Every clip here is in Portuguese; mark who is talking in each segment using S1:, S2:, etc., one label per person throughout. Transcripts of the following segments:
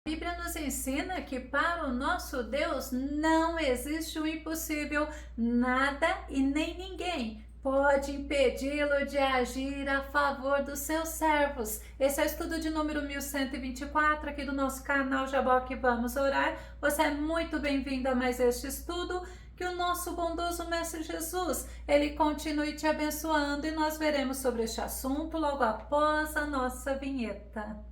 S1: A Bíblia nos ensina que para o nosso Deus não existe o impossível, nada e nem ninguém pode impedi-lo de agir a favor dos seus servos. Esse é o estudo de número 1124 aqui do nosso canal Jaboque Vamos Orar. Você é muito bem-vindo a mais este estudo. Que o nosso bondoso Mestre Jesus, ele continue te abençoando e nós veremos sobre este assunto logo após a nossa vinheta.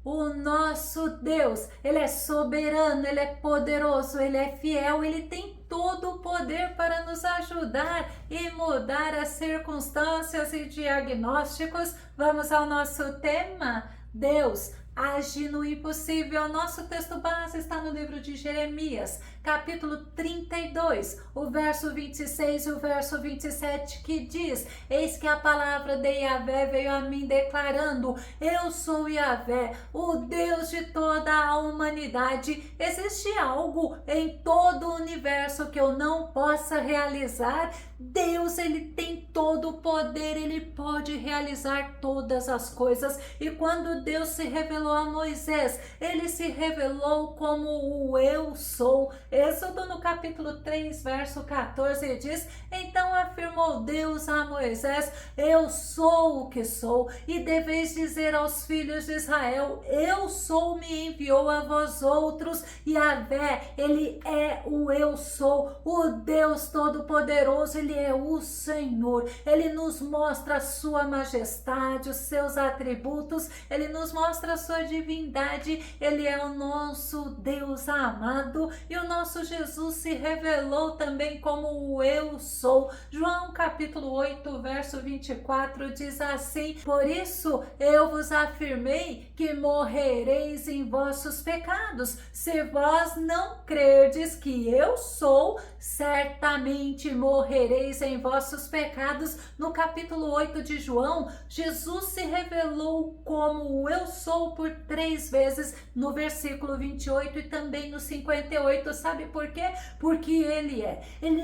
S1: O nosso Deus, ele é soberano, ele é poderoso, ele é fiel, ele tem todo o poder para nos ajudar e mudar as circunstâncias e diagnósticos. Vamos ao nosso tema? Deus age no impossível. Nosso texto base está no livro de Jeremias, capítulo 32, o verso 26 e o verso 27, que diz: Eis que a palavra de Yahvé veio a mim declarando: Eu sou Yahvé, o Deus de toda a humanidade. Existe algo em todo o universo que eu não possa realizar? Deus, ele tem todo o poder, ele pode realizar todas as coisas. E quando Deus se revelou a Moisés, ele se revelou como o Eu Sou. Êxodo no capítulo 3, verso 14 diz: Então afirmou Deus a Moisés: Eu sou o que sou, e deveis dizer aos filhos de Israel: Eu sou me enviou a vós outros. Yahvé, ele é o Eu Sou, o Deus Todo-Poderoso, ele é o Senhor. Ele nos mostra a sua majestade, os seus atributos, ele nos mostra a sua divindade. Ele é o nosso Deus amado, e o nosso Jesus se revelou também como o Eu Sou. João capítulo 8, verso 24 diz assim: Por isso eu vos afirmei que morrereis em vossos pecados. Se vós não crerdes que eu sou, certamente morrereis em vossos pecados. No capítulo 8 de João, Jesus se revelou como o Eu Sou por 3 vezes, no versículo 28 e também no 58. Sabe por quê? Porque ele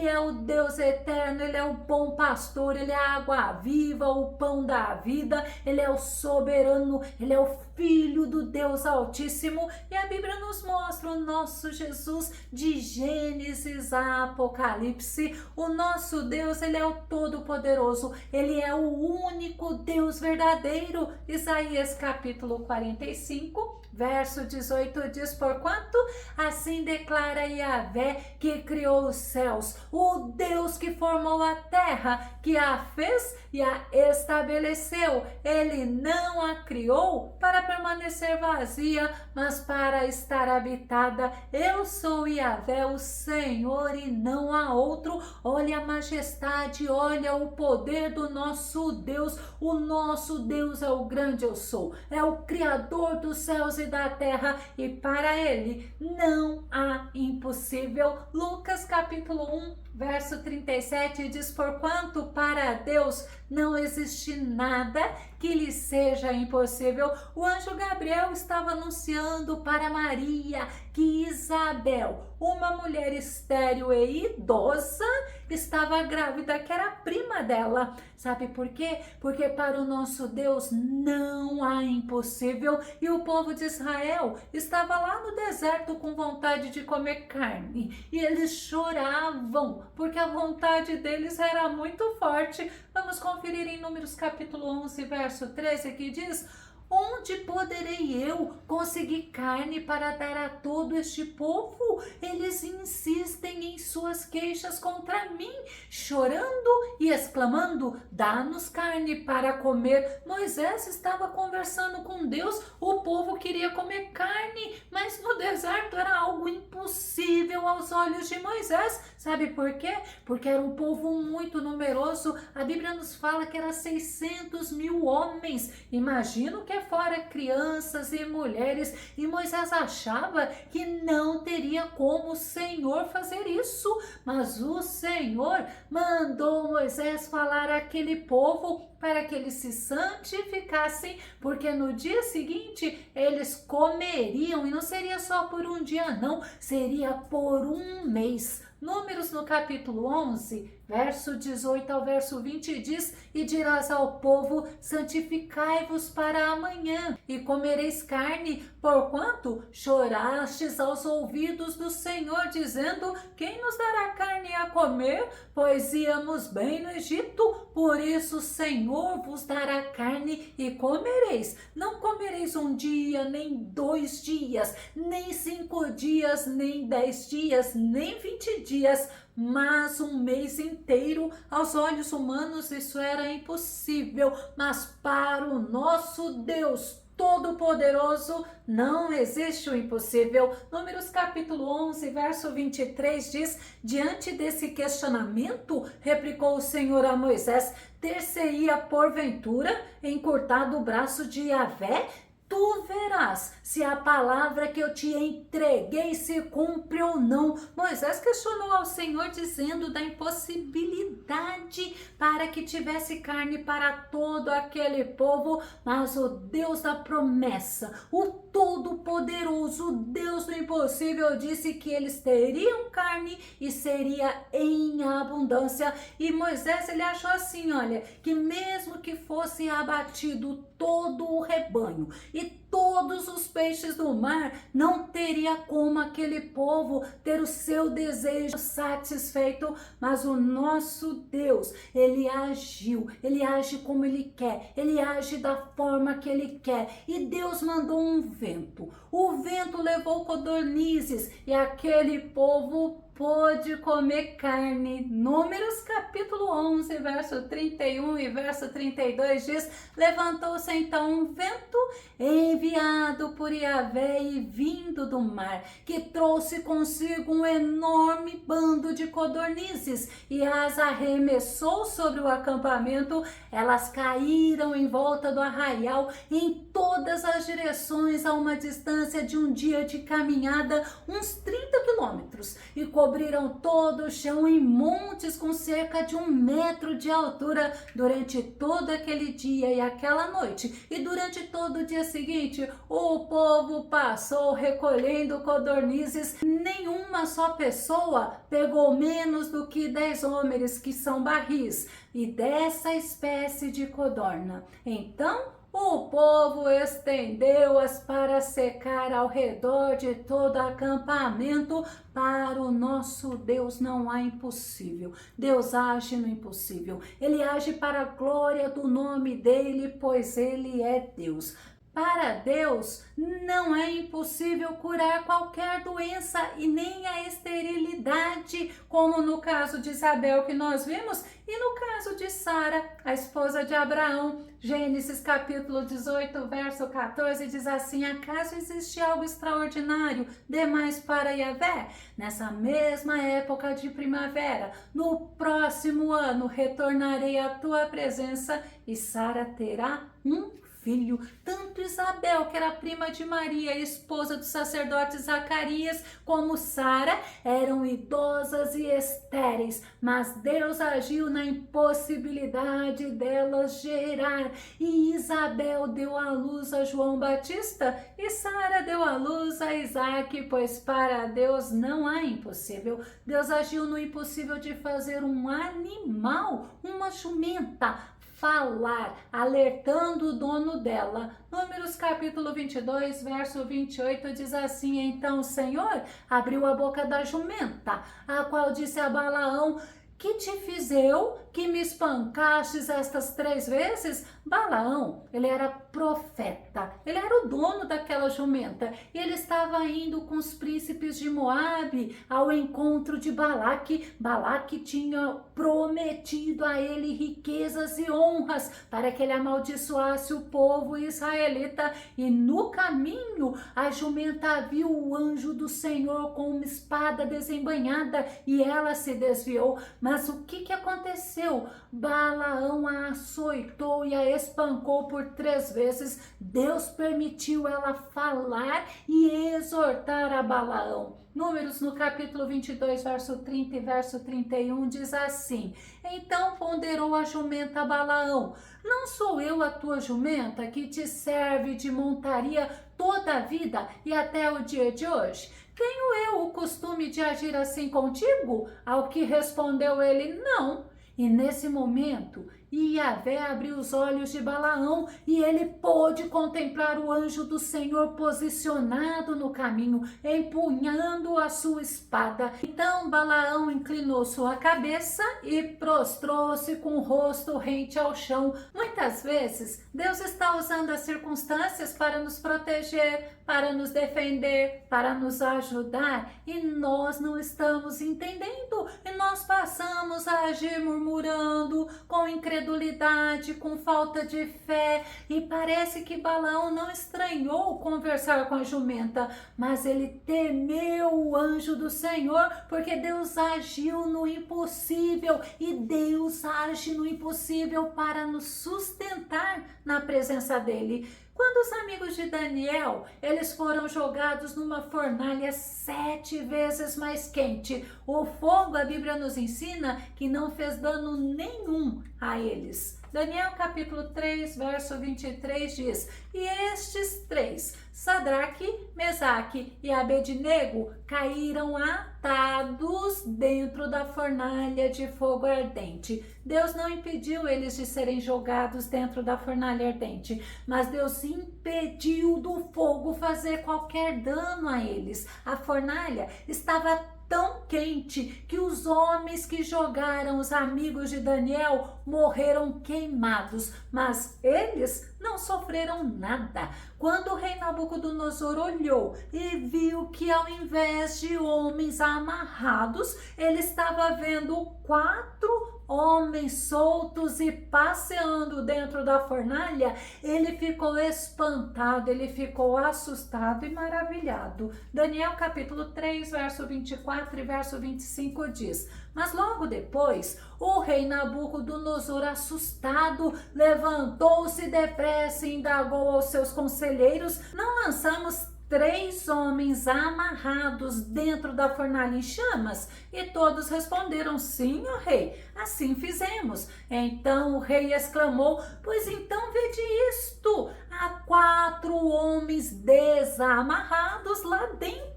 S1: é o Deus eterno, ele é o bom pastor, ele é a água viva, o pão da vida, ele é o soberano, ele é o Filho do Deus Altíssimo. E a Bíblia nos mostra o nosso Jesus de Gênesis a Apocalipse. O nosso Deus, ele é o Todo-Poderoso, ele é o único Deus verdadeiro. Isaías capítulo 45, verso 18 diz: Porquanto assim declara Yahvé, que criou os céus, o Deus que formou a terra, que a fez e a estabeleceu. Ele não a criou para permanecer vazia, mas para estar habitada. Eu sou Yahvé, o Senhor, e não há outro. Olha a majestade, olha o poder do nosso Deus. O nosso Deus é o grande Eu Sou, é o Criador dos céus e da terra, e para ele não há impossível. Lucas capítulo 1, verso 37 diz: Porquanto para Deus não existe nada que lhe seja impossível. O anjo Gabriel estava anunciando para Maria que Isabel, uma mulher estéril e idosa, estava grávida, que era a prima dela. Sabe por quê? Porque para o nosso Deus não há impossível. E o povo de Israel estava lá no deserto com vontade de comer carne, e eles choravam porque a vontade deles era muito forte. Vamos conferir em Números capítulo 11, verso 13, que diz: Onde poderei eu conseguir carne para dar a todo este povo? Eles insistem em suas queixas contra mim, chorando e exclamando: dá-nos carne para comer. Moisés estava conversando com Deus, o povo queria comer carne, mas no deserto era algo impossível aos olhos de Moisés. Sabe por quê? Porque era um povo muito numeroso. A Bíblia nos fala que era 600 mil homens. Imagino que fora crianças e mulheres, e Moisés achava que não teria como o Senhor fazer isso, mas o Senhor mandou Moisés falar àquele povo para que eles se santificassem, porque no dia seguinte eles comeriam, e não seria só por um dia não, seria por um mês Números no capítulo 11, verso 18 ao verso 20 diz: E dirás ao povo: santificai-vos para amanhã, e comereis carne, porquanto chorastes aos ouvidos do Senhor, dizendo: quem nos dará carne a comer? Pois íamos bem no Egito. Por isso o Senhor vos dará carne e comereis. Não comereis um dia, nem 2 dias, nem 5 dias, nem 10 dias, nem 20 dias, mas um mês inteiro. Aos olhos humanos isso era impossível, mas para o nosso Deus Todo-Poderoso não existe o impossível. Números capítulo 11, verso 23 diz: diante desse questionamento, replicou o Senhor a Moisés: ter-se-ia porventura encurtado o braço de Yahvé? Tu verás se a palavra que eu te entreguei se cumpre ou não. Moisés questionou ao Senhor, dizendo da impossibilidade para que tivesse carne para todo aquele povo, mas o Deus da promessa, o Todo-Poderoso, o Deus do impossível, disse que eles teriam carne e seria em abundância. E Moisés, ele achou assim, olha, que mesmo que fosse abatido todo o rebanho e todos os peixes do mar, não teria como aquele povo ter o seu desejo satisfeito. Mas o nosso Deus, ele agiu, ele age como ele quer, ele age da forma que ele quer. E Deus mandou um vento, o vento levou codornizes e aquele povo pôde comer carne. Números capítulo 11, verso 31 e verso 32 diz: levantou-se então um vento enviado por Yahvé e vindo do mar, que trouxe consigo um enorme bando de codornizes e as arremessou sobre o acampamento. Elas caíram em volta do arraial em todas as direções, a uma distância de um dia de caminhada, uns 30 quilômetros, e cobriram todo o chão em montes com cerca de 1 metro de altura durante todo aquele dia e aquela noite. E durante todo o dia seguinte, o povo passou recolhendo codornizes. Nenhuma só pessoa pegou menos do que 10 homens, que são barris, e dessa espécie de codorna. Então o povo estendeu-as para secar ao redor de todo acampamento. Para o nosso Deus não há impossível. Deus age no impossível. Ele age para a glória do nome dele, pois ele é Deus. Para Deus não é impossível curar qualquer doença e nem a esterilidade, como no caso de Isabel que nós vimos e no caso de Sara, a esposa de Abraão. Gênesis capítulo 18, verso 14 diz assim: acaso existe algo extraordinário demais para Yahvé? Nessa mesma época de primavera, no próximo ano, retornarei à tua presença e Sara terá um filho. Tanto Isabel, que era prima de Maria, esposa do sacerdote Zacarias, como Sara eram idosas e estéreis, mas Deus agiu na impossibilidade delas gerar, e Isabel deu à luz a João Batista e Sara deu à luz a Isaac, pois para Deus não há impossível. Deus agiu no impossível de fazer um animal, uma jumenta, falar, alertando o dono dela. Números capítulo 22, verso 28 diz assim: então o Senhor abriu a boca da jumenta, a qual disse a Balaão: que te fiz eu, que me espancastes estas 3 vezes? Balaão, ele era profeta, ele era o dono daquela jumenta, e ele estava indo com os príncipes de Moabe ao encontro de Balaque. Balaque tinha prometido a ele riquezas e honras para que ele amaldiçoasse o povo israelita, e no caminho a jumenta viu o anjo do Senhor com uma espada desembainhada e ela se desviou. Mas o que aconteceu? Balaão a açoitou e a espancou por 3 vezes. Deus permitiu ela falar e exortar a Balaão. Números no capítulo 22, verso 30 e verso 31 diz assim: então ponderou a jumenta a Balaão: não sou eu a tua jumenta que te serve de montaria toda a vida e até o dia de hoje? tenho eu o costume de agir assim contigo? Ao que respondeu ele, não. E nesse momento, Yahvé abriu os olhos de Balaão e ele pôde contemplar o anjo do Senhor posicionado no caminho, empunhando a sua espada. Então Balaão inclinou sua cabeça e prostrou-se com o rosto rente ao chão. Muitas vezes, Deus está usando as circunstâncias para nos proteger, para nos defender, para nos ajudar, e nós não estamos entendendo, e nós passamos a agir murmurando, com incredulidade, com falta de fé, e parece que Balaão não estranhou conversar com a jumenta, mas ele temeu o anjo do Senhor, porque Deus agiu no impossível, e Deus age no impossível para nos sustentar na presença dele. Quando os amigos de Daniel, eles foram jogados numa fornalha 7 vezes mais quente, o fogo, a Bíblia nos ensina que não fez dano nenhum a eles. Daniel capítulo 3, verso 23 diz: e estes três, Sadraque, Mesaque e Abednego, caíram atados dentro da fornalha de fogo ardente. Deus não impediu eles de serem jogados dentro da fornalha ardente, mas Deus impediu do fogo fazer qualquer dano a eles. A fornalha estava tão quente que os homens que jogaram os amigos de Daniel morreram queimados, mas eles não sofreram nada. Quando o rei Nabucodonosor olhou e viu que ao invés de homens amarrados, ele estava vendo 4 homens soltos e passeando dentro da fornalha, ele ficou espantado, ele ficou assustado e maravilhado. Daniel capítulo 3, verso 24 e verso 25 diz: mas logo depois, o rei Nabucodonosor, assustado, levantou-se depressa e indagou aos seus conselheiros: não lançamos 3 homens amarrados dentro da fornalha em chamas? E todos responderam: sim, ó rei, assim fizemos. Então o rei exclamou: pois então vede isto, há 4 homens desamarrados lá dentro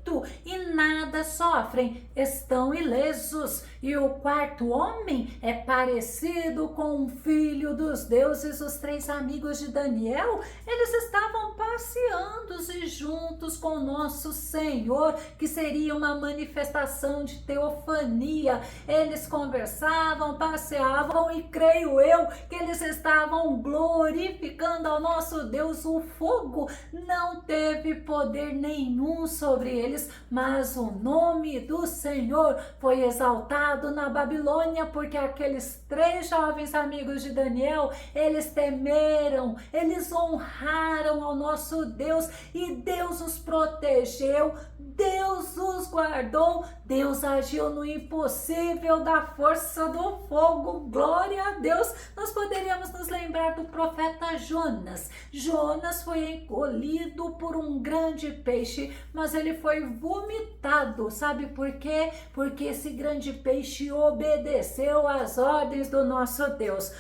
S1: e nada sofrem, estão ilesos. E o 4º homem é parecido com um filho dos deuses. Os 3 amigos de Daniel, eles estavam passeando e juntos com o nosso Senhor, que seria uma manifestação de teofania. Eles conversavam, passeavam e creio eu que eles estavam glorificando ao nosso Deus. O fogo não teve poder nenhum sobre eles, mas o nome do Senhor foi exaltado na Babilônia, porque aqueles 3 jovens amigos de Daniel, eles temeram, eles honraram ao nosso Deus, e Deus os protegeu, Deus os guardou, Deus agiu no impossível da força do fogo. Glória a Deus. Nós poderíamos nos lembrar do profeta Jonas. Jonas foi engolido por um grande peixe, mas ele foi vomitado. Sabe por quê? Porque esse grande peixe obedeceu às ordens do nosso Deus.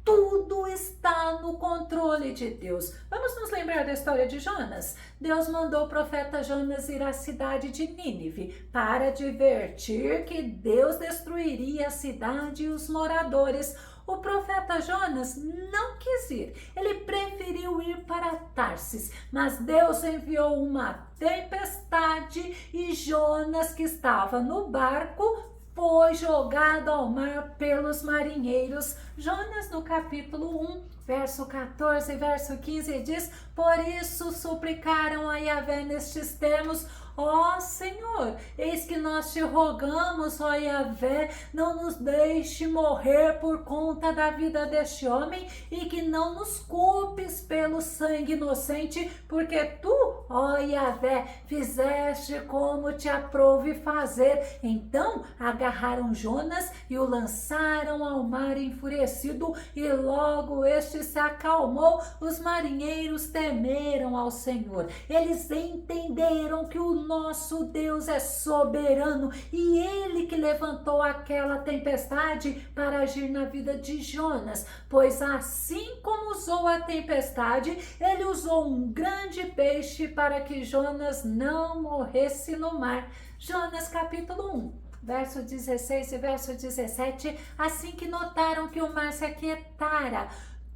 S1: Tudo está no controle de Deus. Vamos nos lembrar da história de Jonas? Deus mandou o profeta Jonas ir à cidade de Nínive para advertir que Deus destruiria a cidade e os moradores. O profeta Jonas não quis ir, ele preferiu ir para Tarsis, mas Deus enviou uma tempestade e Jonas, que estava no barco, foi jogado ao mar pelos marinheiros. Jonas, no capítulo 1, verso 14 e verso 15 diz: por isso suplicaram a Yahvé nestes termos: ó Senhor, eis que nós te rogamos, ó Yahvé, não nos deixe morrer por conta da vida deste homem, e que não nos culpes pelo sangue inocente, porque tu, ó Yahvé, fizeste como te aprouve fazer. Então agarraram Jonas e o lançaram ao mar enfurecido, e logo este se acalmou. Os marinheiros temeram ao Senhor, eles entenderam que o nosso Deus é soberano e Ele que levantou aquela tempestade para agir na vida de Jonas, pois assim como usou a tempestade, Ele usou um grande peixe para que Jonas não morresse no mar. Jonas capítulo 1. Verso 16 e verso 17, assim que notaram que o mar se aquietara,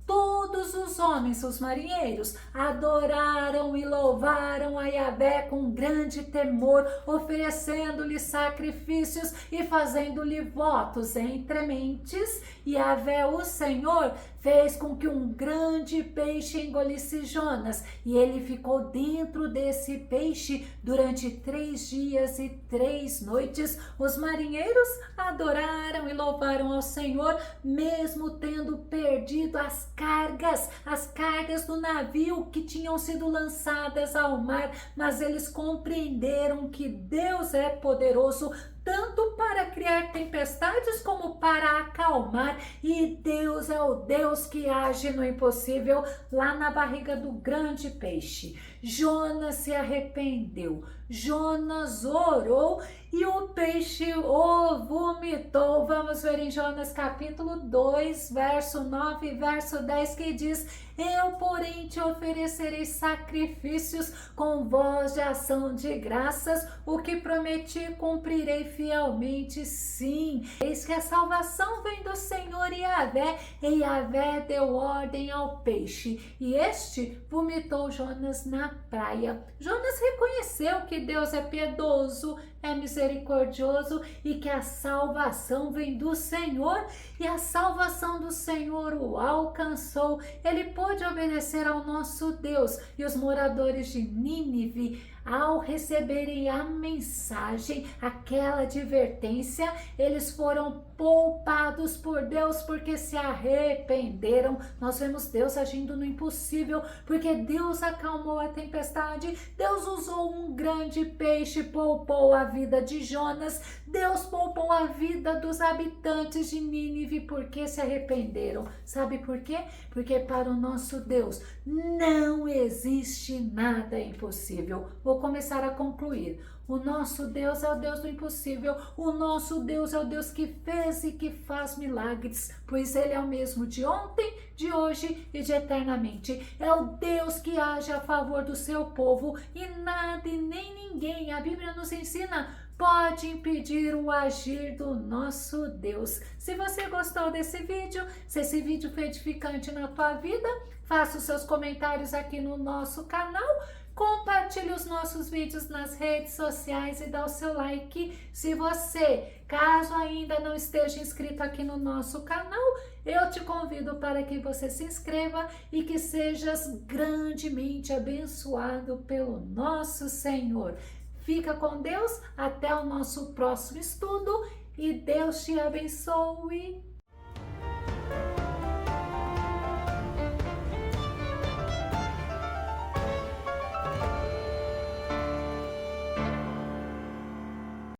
S1: todos os homens, os marinheiros, adoraram e louvaram a Yahvé com grande temor, oferecendo-lhe sacrifícios e fazendo-lhe votos entre mentes. Yahvé, o Senhor, fez com que um grande peixe engolisse Jonas, e ele ficou dentro desse peixe durante 3 dias e 3 noites. Os marinheiros adoraram e louvaram ao Senhor, mesmo tendo perdido as cargas do navio que tinham sido lançadas ao mar, mas eles compreenderam que Deus é poderoso tanto para criar tempestades como para acalmar, e Deus é o Deus que age no impossível. Lá na barriga do grande peixe, Jonas se arrependeu, Jonas orou e o peixe o vomitou. Vamos ver em Jonas capítulo 2, verso 9 e verso 10, que diz: eu, porém, te oferecerei sacrifícios com voz de ação de graças, o que prometi cumprirei fielmente, sim. Eis que a salvação vem do Senhor Yahvé, e Yahvé deu ordem ao peixe, e este vomitou Jonas na praia. Jonas reconheceu que Deus é piedoso, é misericordioso e que a salvação vem do Senhor, e a salvação do Senhor o alcançou. Ele pôde obedecer ao nosso Deus, e os moradores de Nínive, ao receberem a mensagem, aquela advertência, eles foram poupados por Deus porque se arrependeram. Nós vemos Deus agindo no impossível, porque Deus acalmou a tempestade, Deus usou um grande peixe, poupou a vida de Jonas, Deus poupou a vida dos habitantes de Nínive porque se arrependeram. Sabe por quê? Porque para o nosso Deus não existe nada impossível. Vou começar a concluir. O nosso Deus é o Deus do impossível. O nosso Deus é o Deus que fez e que faz milagres, pois Ele é o mesmo de ontem, de hoje e de eternamente. É o Deus que age a favor do seu povo, e nada e nem ninguém, a Bíblia nos ensina, pode impedir o agir do nosso Deus. Se você gostou desse vídeo, se esse vídeo foi edificante na tua vida, faça os seus comentários aqui no nosso canal, compartilhe os nossos vídeos nas redes sociais e dá o seu like. Se você, caso ainda não esteja inscrito aqui no nosso canal, eu te convido para que você se inscreva e que sejas grandemente abençoado pelo nosso Senhor. Fica com Deus, até o nosso próximo estudo e Deus te abençoe.